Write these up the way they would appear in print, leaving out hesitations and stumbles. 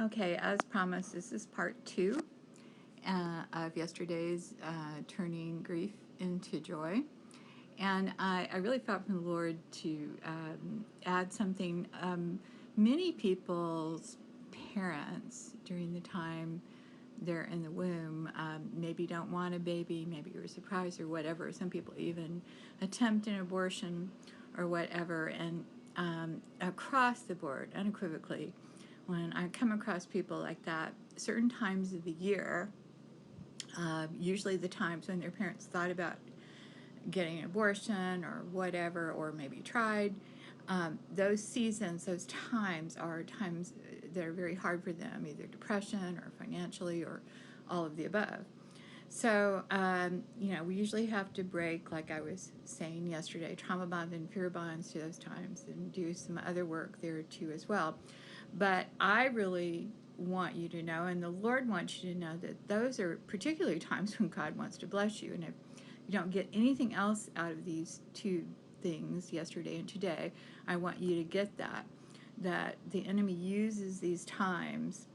Okay, as promised, this is part 2 of yesterday's turning grief into joy. And I really felt from the Lord to add something. Many people's parents during the time they're in the womb maybe don't want a baby, maybe you're surprised or whatever. Some people even attempt an abortion or whatever. And across the board, unequivocally, when I come across people like that, certain times of the year, usually the times when their parents thought about getting an abortion or whatever, or maybe tried, those seasons, those times are times that are very hard for them, either depression or financially or all of the above. So, we usually have to break, like I was saying yesterday, trauma bonds and fear bonds to those times and do some other work there too as well. But I really want you to know, and the Lord wants you to know, that those are particularly times when God wants to bless you. And if you don't get anything else out of these two things, yesterday and today, I want you to get that the enemy uses these times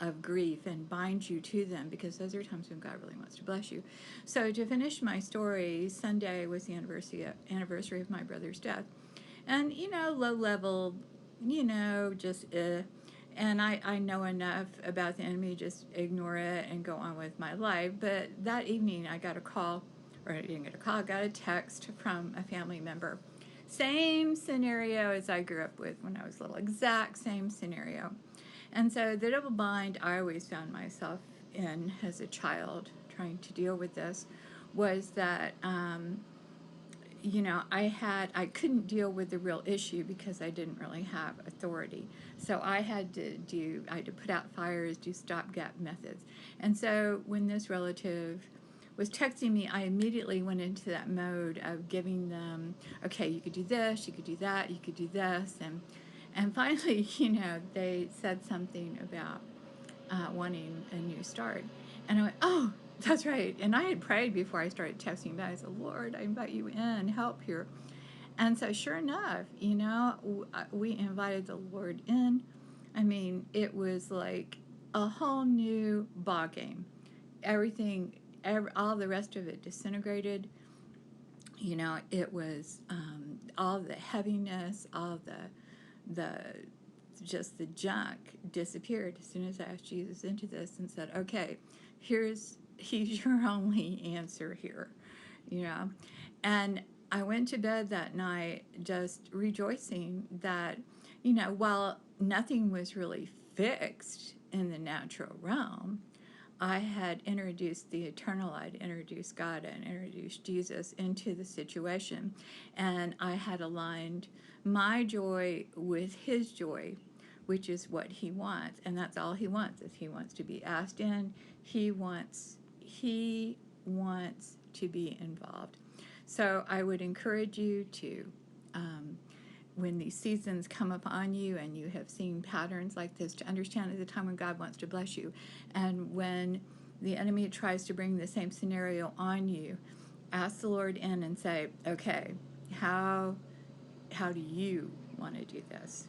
of grief and binds you to them, because those are times when God really wants to bless you. So to finish my story, Sunday was the anniversary of my brother's death. And, low level, just and I know enough about the enemy, just ignore it and go on with my life. But that evening I got a call, or I didn't get a call, I got a text from a family member. Same scenario as I grew up with when I was little, exact same scenario. And so the double bind I always found myself in as a child trying to deal with this was that, I couldn't deal with the real issue because I didn't really have authority. So I had to put out fires, do stopgap methods. And so when this relative was texting me, I immediately went into that mode of giving them, okay, you could do this, you could do that, you could do this. And finally, they said something about wanting a new start. And I went, oh, that's right. And I had prayed before I started texting back. I said, Lord, I invite you in, help here. And so sure enough, we invited the Lord in. I mean, it was like a whole new ball game. Everything, all the rest of it disintegrated. It was all the heaviness, all the just the junk disappeared as soon as I asked Jesus into this and said, okay, he's your only answer here, And I went to bed that night just rejoicing that, while nothing was really fixed in the natural realm, I had introduced the eternal, I'd introduced God and introduced Jesus into the situation, and I had aligned my joy with his joy, which is what he wants, and that's all he wants. Is he wants to be asked in, he wants to be involved. So I would encourage you to, when these seasons come upon you and you have seen patterns like this, to understand at the time when God wants to bless you. And when the enemy tries to bring the same scenario on you, ask the Lord in and say, okay, how do you want to do this?